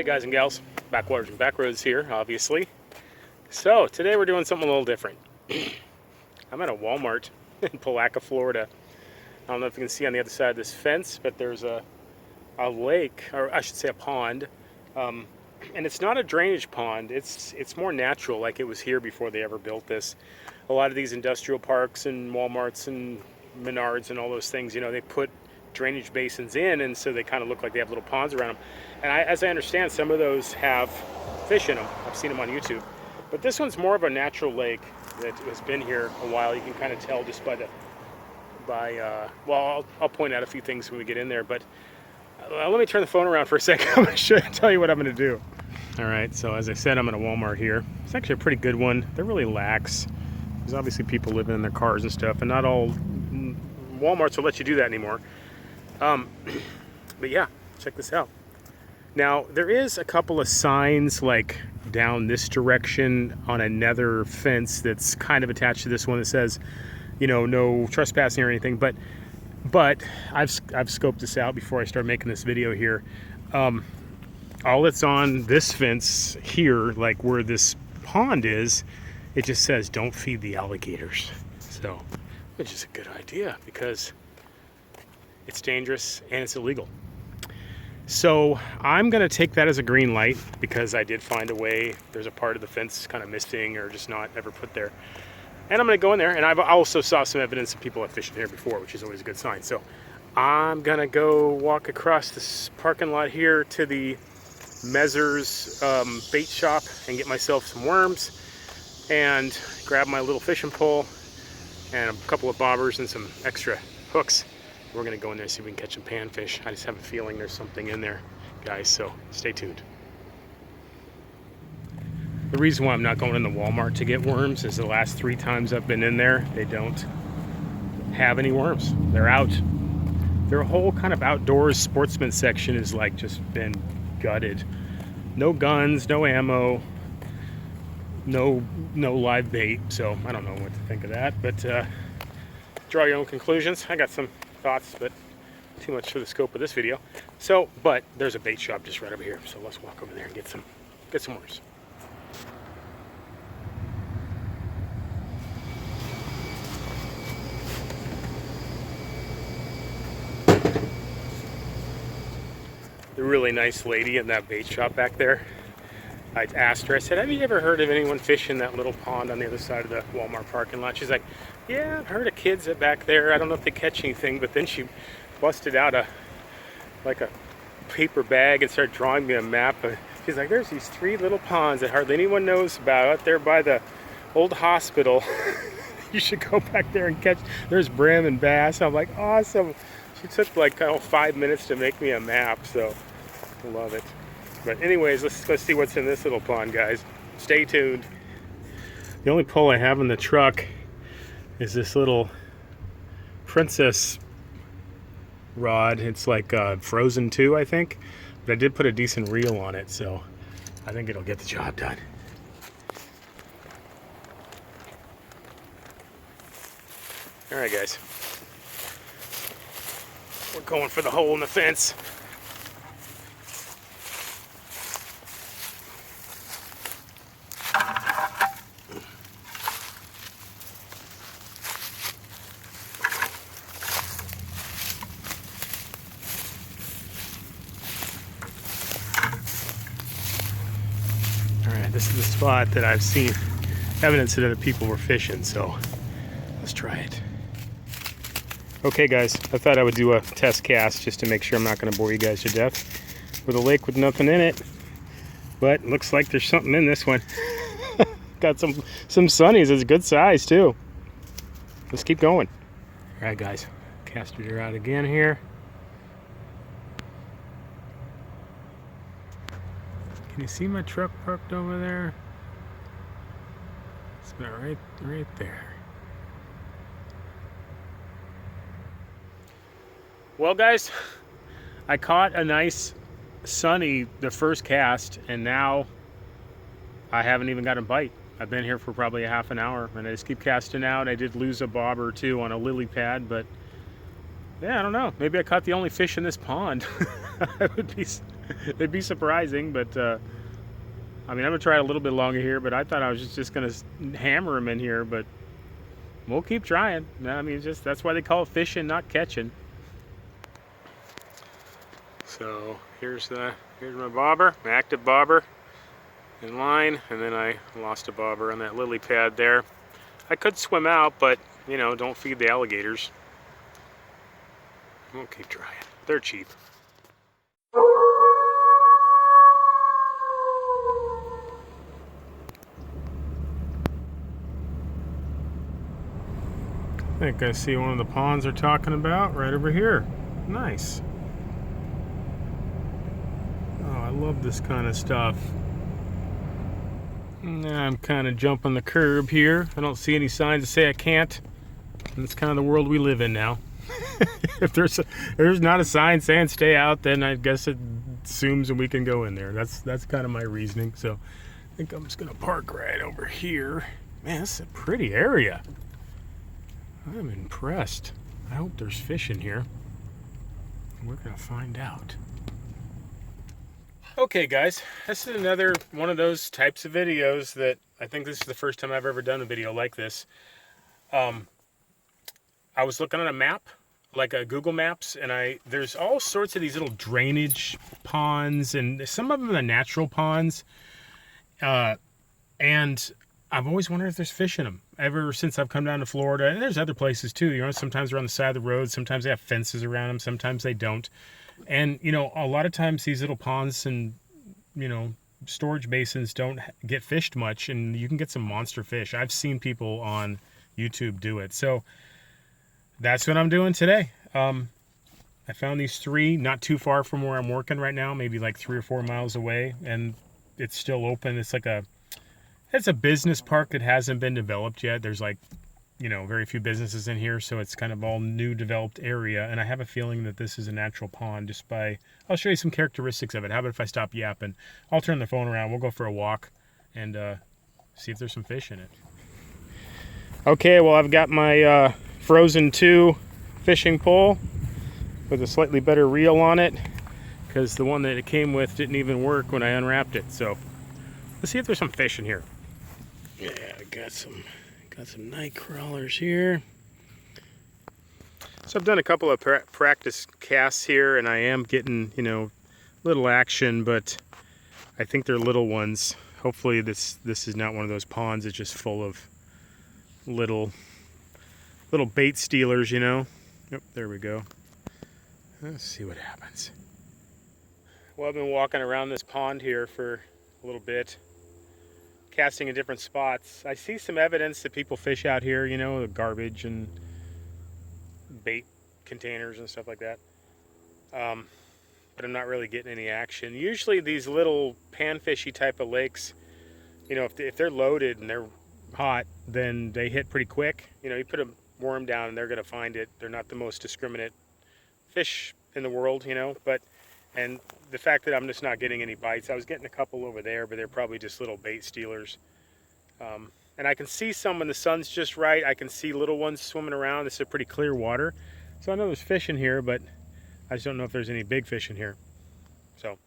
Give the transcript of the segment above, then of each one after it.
Howdy guys and gals, backwaters and backroads here, obviously. So today we're doing something a little different. I'm at a Walmart in Palaca, Florida. I don't know if you can see on the other side of this fence, but there's a lake, or I should say a pond. And it's not a drainage pond, it's more natural, like it was here before they ever built this. A lot of these industrial parks and Walmarts and Menards and all those things, you know, they put drainage basins in, and so they kind of look like they have little ponds around them. And as I understand, some of those have fish in them. I've seen them on YouTube. But this one's more of a natural lake that has been here a while. You can kind of tell just by well, I'll point out a few things when we get in there, but let me turn the phone around for a second. I'm going to tell you what I'm going to do. All right, so as I said, I'm at a Walmart here. It's actually a pretty good one. They're really lax. There's obviously people living in their cars and stuff, and not all Walmarts will let you do that anymore. But yeah, check this out. Now, there is a couple of signs like down this direction on another fence that's kind of attached to this one that says, you know, no trespassing or anything, but I've scoped this out before I start making this video here. All that's on this fence here, like where this pond is, it just says don't feed the alligators. So, which is a good idea because it's dangerous and it's illegal. So I'm going to take that as a green light because I did find a way. There's a part of the fence kind of missing or just not ever put there. And I'm going to go in there, and I also saw some evidence of people have fished here before, which is always a good sign. So I'm going to go walk across this parking lot here to the Mezzer's bait shop and get myself some worms and grab my little fishing pole and a couple of bobbers and some extra hooks. We're going to go in there and see if we can catch some panfish. I just have a feeling there's something in there, guys, so stay tuned. The reason why I'm not going in the Walmart to get worms is the last 3 times I've been in there, they don't have any worms. They're out. Their whole kind of outdoors sportsman section is like just been gutted. No guns, no ammo, no live bait, so I don't know what to think of that, but draw your own conclusions. I got some thoughts, but too much for the scope of this video. So, but there's a bait shop just right over here, so let's walk over there and get some worms. The really nice lady in that bait shop back there, I asked her, I said, have you ever heard of anyone fishing that little pond on the other side of the Walmart parking lot? She's like, yeah, I've heard of kids back there. I don't know if they catch anything, but then she busted out a paper bag and started drawing me a map. She's like, there's these 3 little ponds that hardly anyone knows about out there by the old hospital. You should go back there and catch. There's brim and bass. I'm like, awesome. She took like 5 minutes to make me a map, so I love it. But anyways, let's see what's in this little pond, guys. Stay tuned. The only pole I have in the truck is this little Princess rod. It's like Frozen 2, I think. But I did put a decent reel on it, so I think it'll get the job done. Alright, guys. We're going for the hole in the fence. This is the spot that I've seen evidence that other people were fishing, so let's try it. Okay guys, I thought I would do a test cast just to make sure I'm not going to bore you guys to death with a lake with nothing in it, but looks like there's something in this one. Got some sunnies. It's a good size too. Let's keep going. All right guys, casted her out again here. Can you see my truck parked over there? It's about right there. Well guys, I caught a nice sunny the first cast, and now I haven't even got a bite. I've been here for probably a half an hour, and I just keep casting out. I did lose a bobber or two on a lily pad, but yeah, I don't know. Maybe I caught the only fish in this pond. It'd be surprising, but I mean, I'm gonna try it a little bit longer here, but I thought I was just gonna hammer them in here, but we'll keep trying. I mean, just that's why they call it fishing, not catching. So here's my bobber, my active bobber in line, and then I lost a bobber on that lily pad there. I could swim out, but you know, don't feed the alligators. We'll keep trying. They're cheap. I think I see one of the ponds they're talking about right over here. Nice. Oh, I love this kind of stuff. Now I'm kind of jumping the curb here. I don't see any signs to say I can't. And it's kind of the world we live in now. If there's not a sign saying stay out, then I guess it assumes that we can go in there. That's kind of my reasoning. So I think I'm just gonna park right over here. Man, this is a pretty area. I'm impressed. I hope there's fish in here. We're gonna find out. Okay guys, this is another one of those types of videos that I think this is the first time I've ever done a video like this. I was looking on a map, like a Google Maps, and there's all sorts of these little drainage ponds, and some of them are natural ponds. And I've always wondered if there's fish in them ever since I've come down to Florida. And there's other places too, you know, sometimes they're on the side of the road, sometimes they have fences around them, sometimes they don't. And, you know, a lot of times these little ponds and, you know, storage basins don't get fished much, and you can get some monster fish. I've seen people on YouTube do it. So that's what I'm doing today. I found these three not too far from where I'm working right now, maybe like 3 or 4 miles away, and it's still open. It's a business park that hasn't been developed yet. There's like, you know, very few businesses in here, so it's kind of all new developed area. And I have a feeling that this is a natural pond just by, I'll show you some characteristics of it. How about if I stop yapping? I'll turn the phone around, we'll go for a walk and see if there's some fish in it. Okay, well, I've got my Frozen 2 fishing pole with a slightly better reel on it, because the one that it came with didn't even work when I unwrapped it. So let's see if there's some fish in here. Yeah, I got some night crawlers here. So I've done a couple of practice casts here, and I am getting, you know, little action, but I think they're little ones. Hopefully this is not one of those ponds that's just full of little bait stealers, you know. Yep, there we go. Let's see what happens. Well, I've been walking around this pond here for a little bit, casting in different spots. I see some evidence that people fish out here, you know, the garbage and bait containers and stuff like that. But I'm not really getting any action. Usually these little panfishy type of lakes, you know, if they're loaded and they're hot, then they hit pretty quick. You know, you put a worm down and they're going to find it. They're not the most discriminate fish in the world, you know, and the fact that I'm just not getting any bites, I was getting a couple over there, but they're probably just little bait stealers. And I can see some when the sun's just right. I can see little ones swimming around. This is a pretty clear water, so I know there's fish in here, but I just don't know if there's any big fish in here. So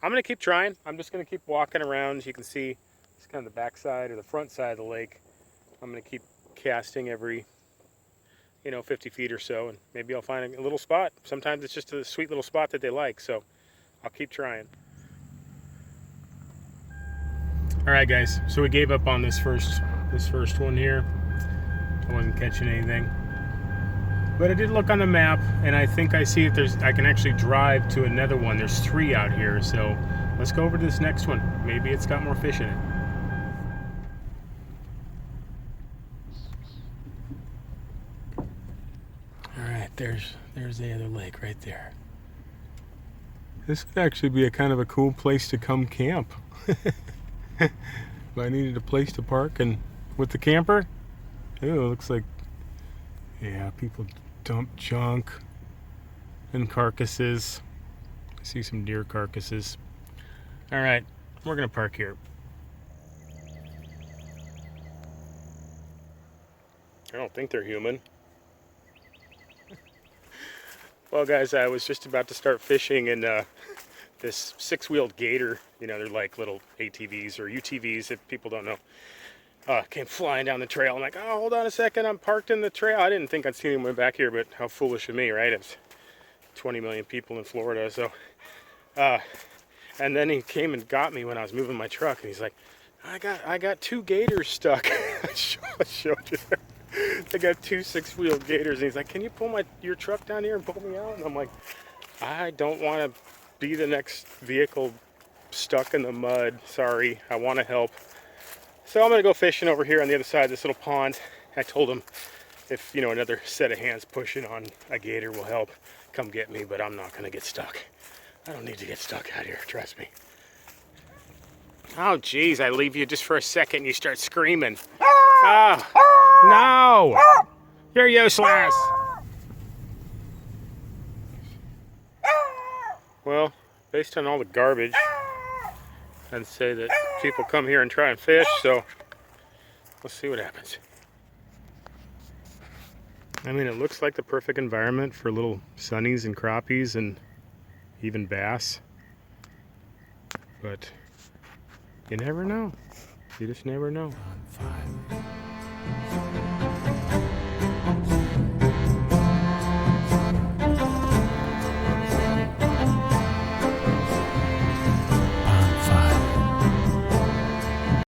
I'm going to keep trying. I'm just going to keep walking around. As you can see, it's kind of the back side or the front side of the lake. I'm going to keep casting every, you know, 50 feet or so, and maybe I'll find a little spot. Sometimes it's just a sweet little spot that they like, so I'll keep trying. All right, guys, so we gave up on this first one here. I wasn't catching anything, but I did look on the map, and I think I see if I can actually drive to another one. There's 3 out here, so let's go over to this next one. Maybe it's got more fish in it. There's the other lake right there. This would actually be a kind of a cool place to come camp. If I needed a place to park and with the camper, it looks like, yeah, people dump junk and carcasses. I see some deer carcasses. All right, we're gonna park here. I don't think they're human. Well, guys, I was just about to start fishing, and this 6-wheeled gator, you know, they're like little ATVs or UTVs if people don't know, came flying down the trail. I'm like, oh, hold on a second, I'm parked in the trail. I didn't think I'd see anyone back here, but how foolish of me, right? It's 20 million people in Florida, so. And then he came and got me when I was moving my truck, and he's like, I got 2 gators stuck. I showed you. I got 2 6-wheeled gators, and he's like, can you pull your truck down here and pull me out? And I'm like, I don't want to be the next vehicle stuck in the mud. Sorry, I want to help. So I'm gonna go fishing over here on the other side of this little pond. I told him if, you know, another set of hands pushing on a gator will help, come get me, but I'm not gonna get stuck. I don't need to get stuck out here, trust me. Oh geez, I leave you just for a second and you start screaming. Oh, no! You're useless! Well, based on all the garbage, I'd say that people come here and try and fish, so let's see what happens. I mean, it looks like the perfect environment for little sunnies and crappies and even bass, but you never know. You just never know.